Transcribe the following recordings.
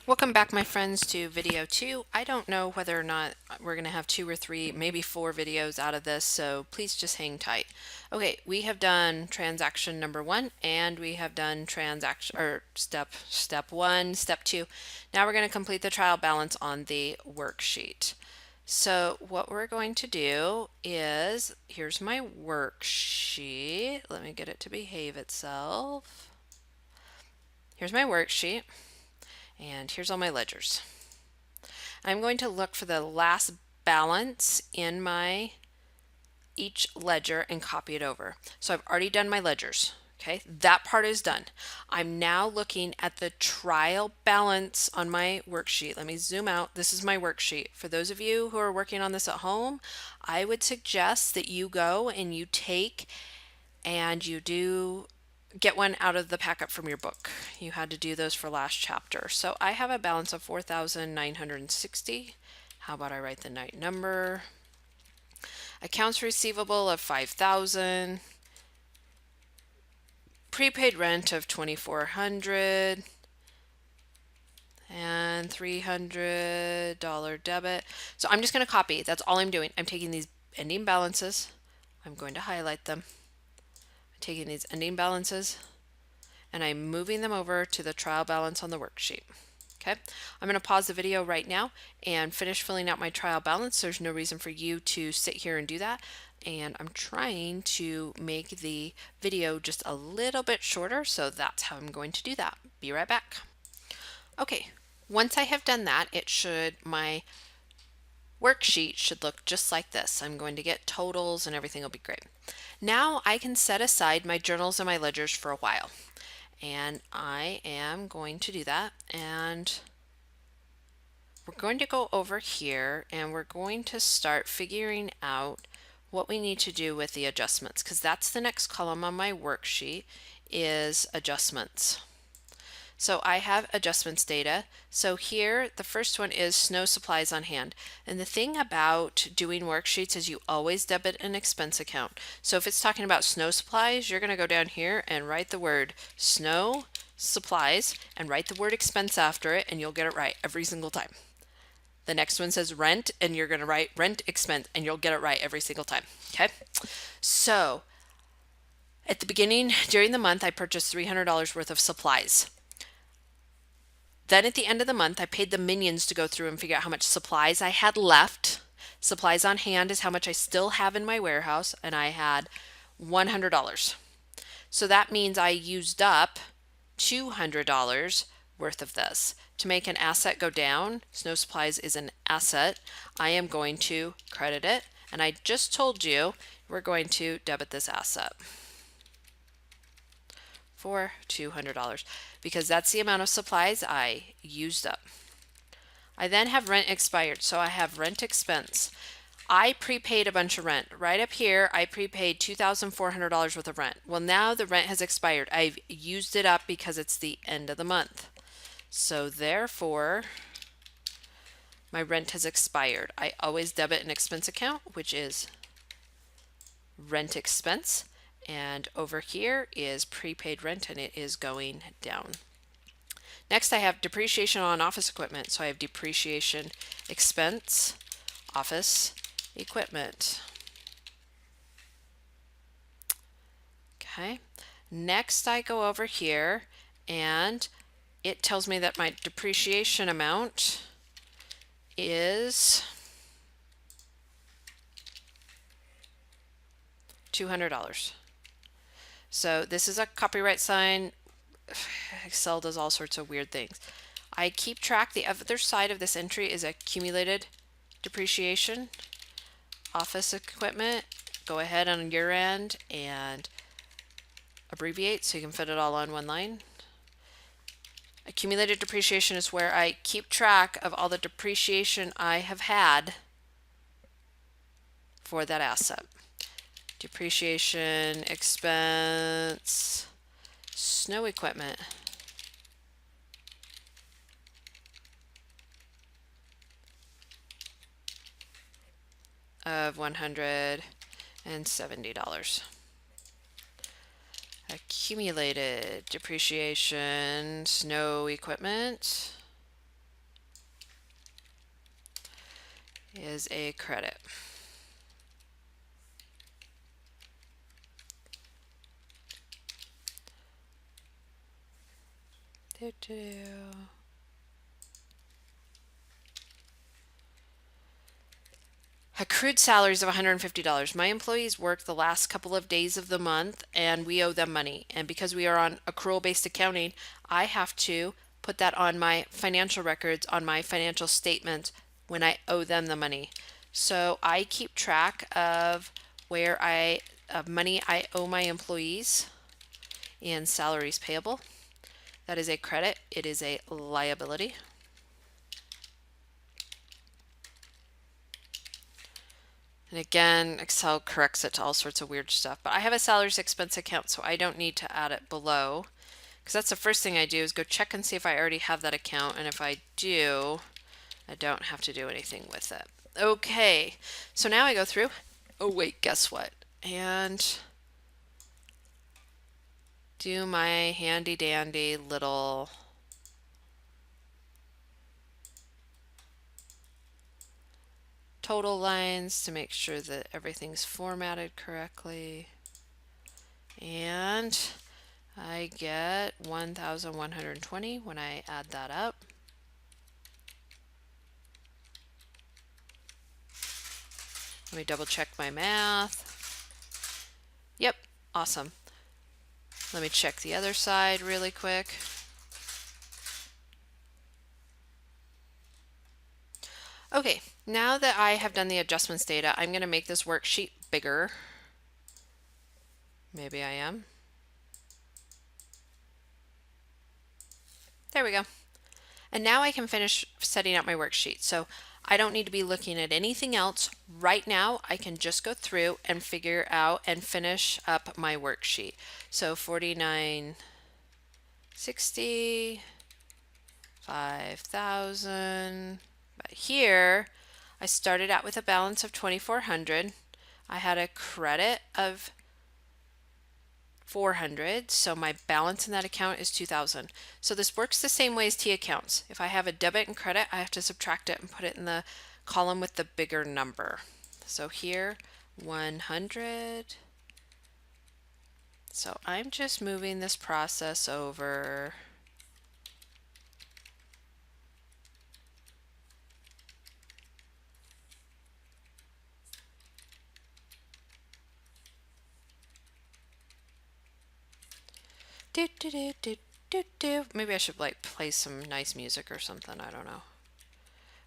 Welcome back, my friends, to video 2. I don't know whether or not we're going to have 2 or 3, maybe 4 videos out of this, so please just hang tight. Okay, we have done transaction number 1 and we have done transaction or step 1, step 2. Now we're going to complete the trial balance on the worksheet. So what we're going to do is, here's my worksheet. Let me get it to behave itself. Here's my worksheet. And here's all my ledgers. I'm going to look for the last balance in my each ledger and copy it over. So I've already done my ledgers. Okay, that part is done. I'm now looking at the trial balance on my worksheet. Let me zoom out. This is my worksheet. For those of you who are working on this at home, I would suggest that you go and you take and you do get one out of the packet from your book. You had to do those for last chapter. So I have a balance of 4,960. How about I write the night number? Accounts receivable of 5,000. Prepaid rent of 2,400. And $300 debit. So I'm just going to copy. That's all I'm doing. I'm taking these ending balances. I'm going to highlight them. I'm taking these ending balances and I'm moving them over to the trial balance on the worksheet. Okay, I'm going to pause the video right now and finish filling out my trial balance. There's no reason for you to sit here and do that. And I'm trying to make the video just a little bit shorter, so that's how I'm going to do that. Be right back. Okay, once I have done that, my worksheet should look just like this. I'm going to get totals and everything will be great. Now I can set aside my journals and my ledgers for a while. And I am going to do that, and we're going to go over here and we're going to start figuring out what we need to do with the adjustments, because that's the next column on my worksheet is adjustments. So I have adjustments data. So here, the first one is snow supplies on hand. And the thing about doing worksheets is you always debit an expense account. So if it's talking about snow supplies, you're going to go down here and write the word snow supplies and write the word expense after it, and you'll get it right every single time. The next one says rent, and you're going to write rent expense, and you'll get it right every single time. Okay? So at the beginning, during the month, I purchased $300 worth of supplies. Then at the end of the month, I paid the minions to go through and figure out how much supplies I had left. Supplies on hand is how much I still have in my warehouse, and I had $100. So that means I used up $200 worth of this. To make an asset go down, snow supplies is an asset, I am going to credit it, and I just told you we're going to debit this asset for $200 because that's the amount of supplies I used up. I then have rent expired, so I have rent expense. I prepaid a bunch of rent. Right up here, I prepaid $2,400 worth of rent. Well, now the rent has expired. I've used it up because it's the end of the month. So therefore, my rent has expired. I always debit an expense account, which is rent expense. And over here is prepaid rent, and it is going down. Next, I have depreciation on office equipment. So I have depreciation expense, office equipment. Okay. Next, I go over here, and it tells me that my depreciation amount is $200. So this is a copyright sign. Excel does all sorts of weird things. I keep track. The other side of this entry is accumulated depreciation, office equipment. Go ahead on your end and abbreviate so you can fit it all on one line. Accumulated depreciation is where I keep track of all the depreciation I have had for that asset. Depreciation expense, snow equipment. Of $170. Accumulated depreciation, snow equipment. is a credit. Do, do, do. Accrued salaries of $150. My employees work the last couple of days of the month and we owe them money. And because we are on accrual-based accounting, I have to put that on my financial records, on my financial statement when I owe them the money. So I keep track of of money I owe my employees in salaries payable. That is a credit. It is a liability. And again, Excel corrects it to all sorts of weird stuff. But I have a salaries expense account, so I don't need to add it below. Because that's the first thing I do is go check and see if I already have that account. And if I do, I don't have to do anything with it. Okay, so now I go through. Oh wait, guess what? And do my handy dandy little total lines to make sure that everything's formatted correctly. And I get 1,120 when I add that up. Let me double check my math. Yep, awesome. Let me check the other side really quick. Okay, now that I have done the adjustments data, I'm going to make this worksheet bigger. Maybe I am. There we go. And now I can finish setting up my worksheet. So I don't need to be looking at anything else. Right now, I can just go through and figure out and finish up my worksheet. So 4960, 5,000. But here, I started out with a balance of 2,400. I had a credit of 400, so my balance in that account is 2,000. So this works the same way as T accounts. If I have a debit and credit, I have to subtract it and put it in the column with the bigger number. So here, 100. So I'm just moving this process over. Do, do, do, do, do, do. Maybe I should like play some nice music or something. I don't know.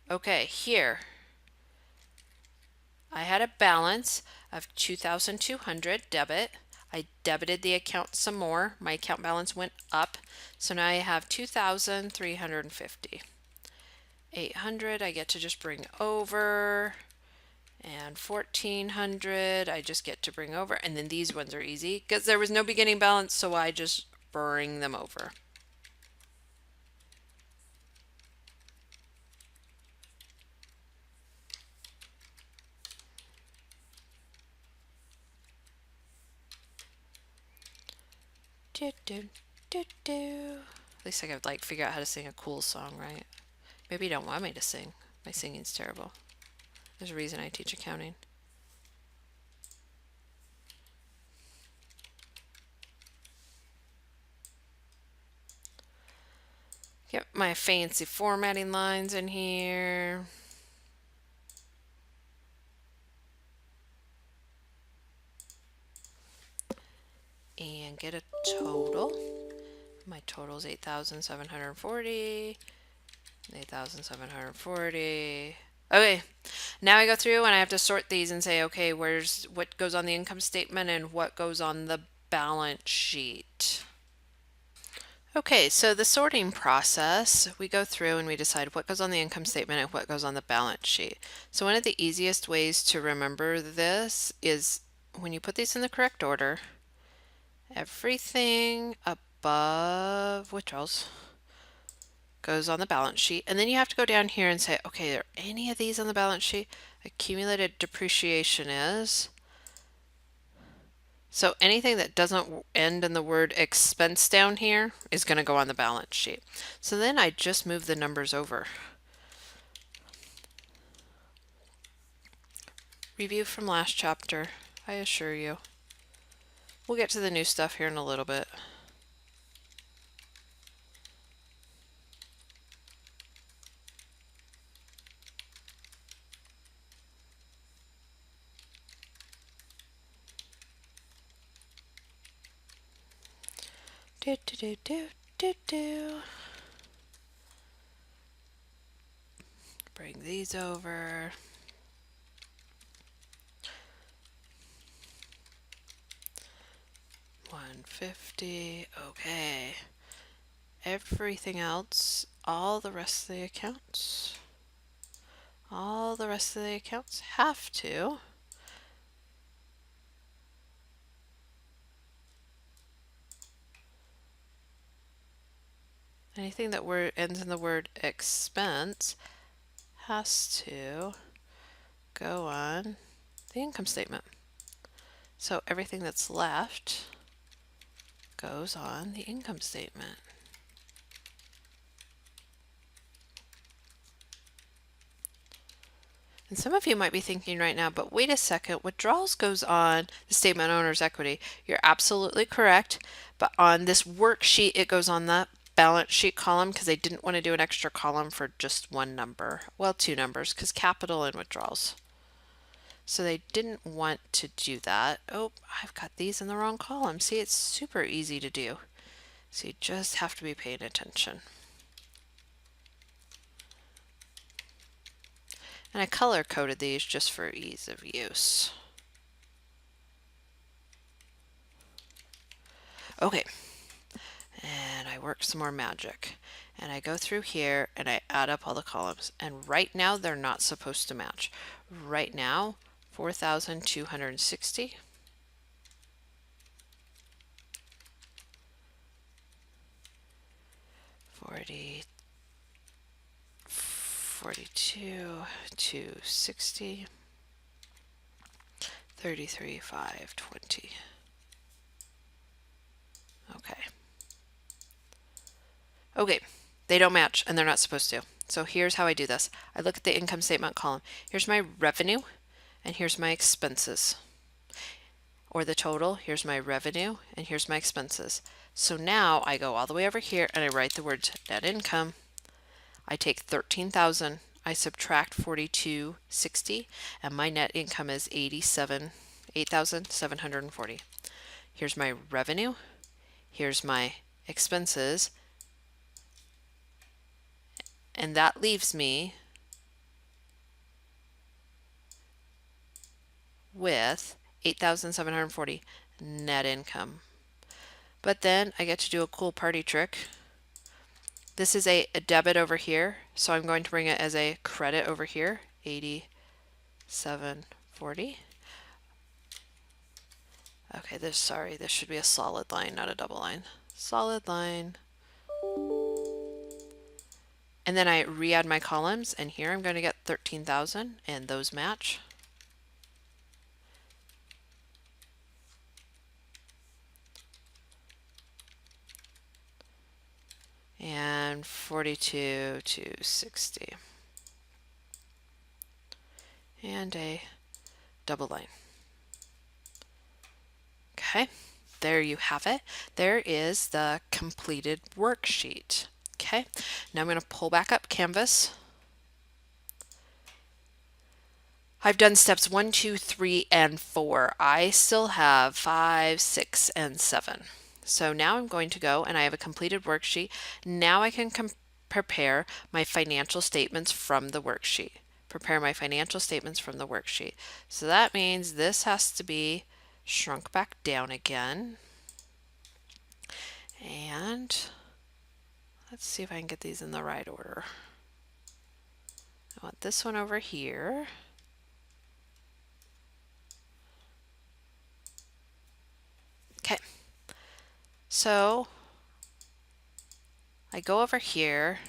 Okay, here I had a balance of 2,200 debit. I debited the account some more. My account balance went up. So now I have 2,350. 800 I get to just bring over. And 1,400 I just get to bring over. And then these ones are easy because there was no beginning balance, so I just bring them over. Do, do, do, do. At least I could like figure out how to sing a cool song, right? Maybe you don't want me to sing. My singing's terrible. There's a reason I teach accounting. Get my fancy formatting lines in here. And get a total. My total is 8,740. 8,740. Okay, now I go through and I have to sort these and say, okay, where's what goes on the income statement and what goes on the balance sheet. Okay, so the sorting process, we go through and we decide what goes on the income statement and what goes on the balance sheet. So one of the easiest ways to remember this is when you put these in the correct order, everything above withdrawals goes on the balance sheet. And then you have to go down here and say, okay, are any of these on the balance sheet? Accumulated depreciation is. So anything that doesn't end in the word expense down here is going to go on the balance sheet. So then I just move the numbers over. review from last chapter, I assure you. We'll get to the new stuff here in a little bit. Do, do, do, do, do, do. Bring these over. $150. Okay. Everything else, all the rest of the accounts, have to. Anything that ends in the word expense has to go on the income statement. So everything that's left goes on the income statement. And some of you might be thinking right now, but wait a second, withdrawals goes on the statement of owner's equity. You're absolutely correct, but on this worksheet, it goes on the balance sheet column because they didn't want to do an extra column for just one number. Well, two numbers, because capital and withdrawals. So they didn't want to do that. Oh, I've got these in the wrong column. See, it's super easy to do. So you just have to be paying attention. And I color coded these just for ease of use. Okay, and I work some more magic. And I go through here and I add up all the columns. And right now they're not supposed to match. Right now, 4,260. 42, 260, 33, 520. Okay. Okay, they don't match and they're not supposed to. So here's how I do this. I look at the income statement column. Here's my revenue and here's my expenses. Or the total, here's my revenue and here's my expenses. So now I go all the way over here and I write the words net income. I take 13,000, I subtract 4260, and my net income is 8,740. Here's my revenue, here's my expenses, and that leaves me with 8,740 net income. But then I get to do a cool party trick. This is a debit over here, so I'm going to bring it as a credit over here, 8740. Okay, this should be a solid line, not a double line. Solid line. And then I re-add my columns, and here I'm going to get 13,000, and those match. And 42 to 60. And a double line. Okay, there you have it. There is the completed worksheet. Okay, now I'm going to pull back up Canvas. I've done steps 1, 2, 3, and 4. I still have 5, 6, and 7. So now I'm going to go and I have a completed worksheet. Now I can prepare my financial statements from the worksheet. So that means this has to be shrunk back down again. And let's see if I can get these in the right order. I want this one over here. Okay. So I go over here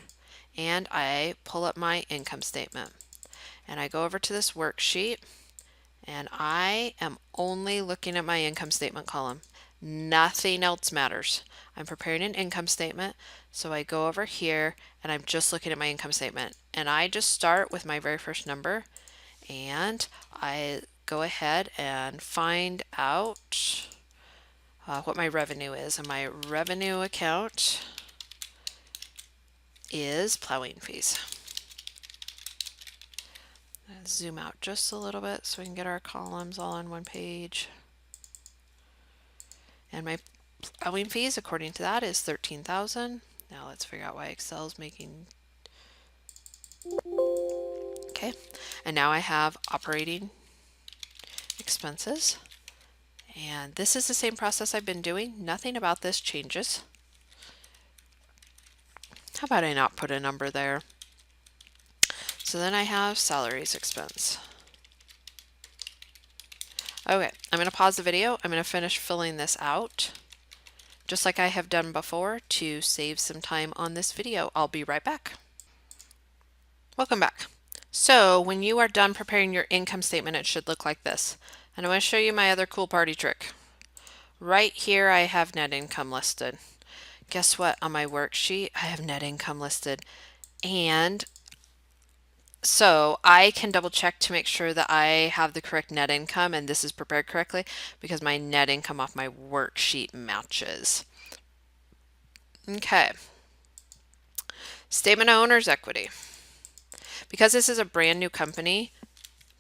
and I pull up my income statement. And I go over to this worksheet and I am only looking at my income statement column. Nothing else matters. I'm preparing an income statement, so I go over here and I'm just looking at my income statement. And I just start with my very first number and I go ahead and find out what my revenue is. And my revenue account is plowing fees. Zoom out just a little bit so we can get our columns all on one page. And my plowing fees, according to that, is $13,000. Now let's figure out why Excel's making. Okay, and now I have operating expenses. And this is the same process I've been doing. Nothing about this changes. How about I not put a number there? So then I have salaries expense. Okay, I'm going to pause the video. I'm going to finish filling this out, just like I have done before, to save some time on this video. I'll be right back. Welcome back. So when you are done preparing your income statement, it should look like this. And I want to show you my other cool party trick. Right here I have net income listed. Guess what? On my worksheet I have net income listed. And so I can double check to make sure that I have the correct net income and this is prepared correctly because my net income off my worksheet matches. Okay. Statement of owner's equity. Because this is a brand new company,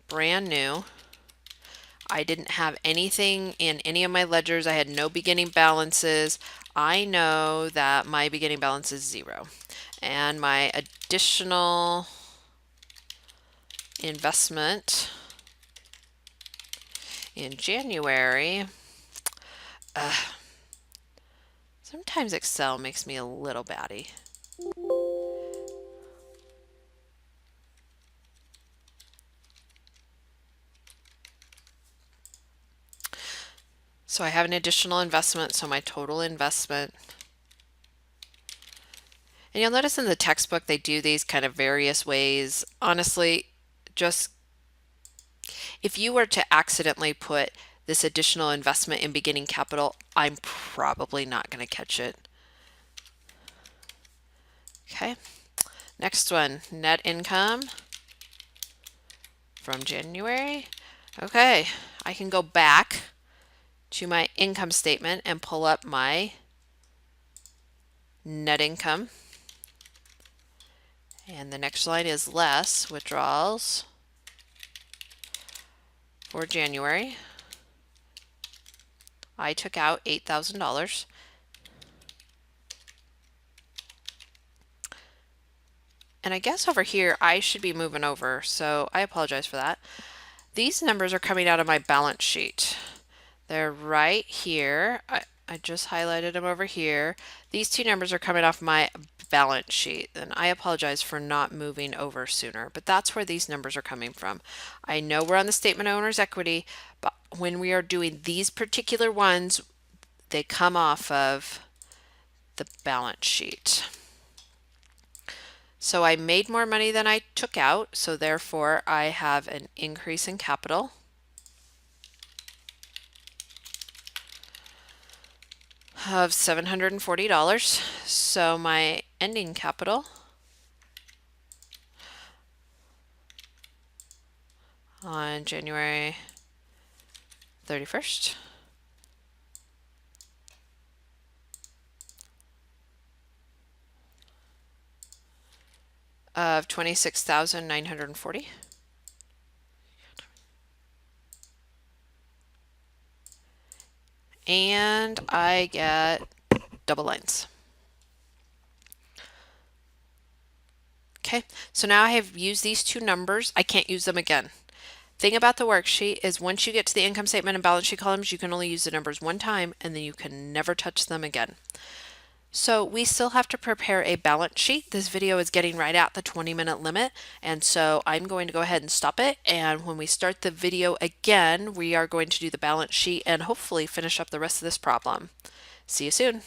brand new, I didn't have anything in any of my ledgers. I had no beginning balances. I know that my beginning balance is 0. And my additional investment in January, sometimes Excel makes me a little batty. So I have an additional investment, so my total investment. And you'll notice in the textbook they do these kind of various ways. Honestly, just if you were to accidentally put this additional investment in beginning capital, I'm probably not going to catch it. Okay, next one, net income from January. Okay, I can go back to my income statement and pull up my net income. And the next line is less withdrawals for January. I took out $8,000. And I guess over here I should be moving over, so I apologize for that. These numbers are coming out of my balance sheet. They're right here. I just highlighted them over here. These two numbers are coming off my balance sheet, and I apologize for not moving over sooner, but that's where these numbers are coming from. I know we're on the statement of owner's equity, but when we are doing these particular ones, they come off of the balance sheet. So I made more money than I took out, so therefore I have an increase in capital of $740. So my ending capital on January 31st of $26,940. And I get double lines. Okay, so now I have used these two numbers. I can't use them again. Thing about the worksheet is once you get to the income statement and balance sheet columns, you can only use the numbers one time and then you can never touch them again. So we still have to prepare a balance sheet. This video is getting right at the 20-minute limit, and so I'm going to go ahead and stop it, and when we start the video again, we are going to do the balance sheet and hopefully finish up the rest of this problem. See you soon.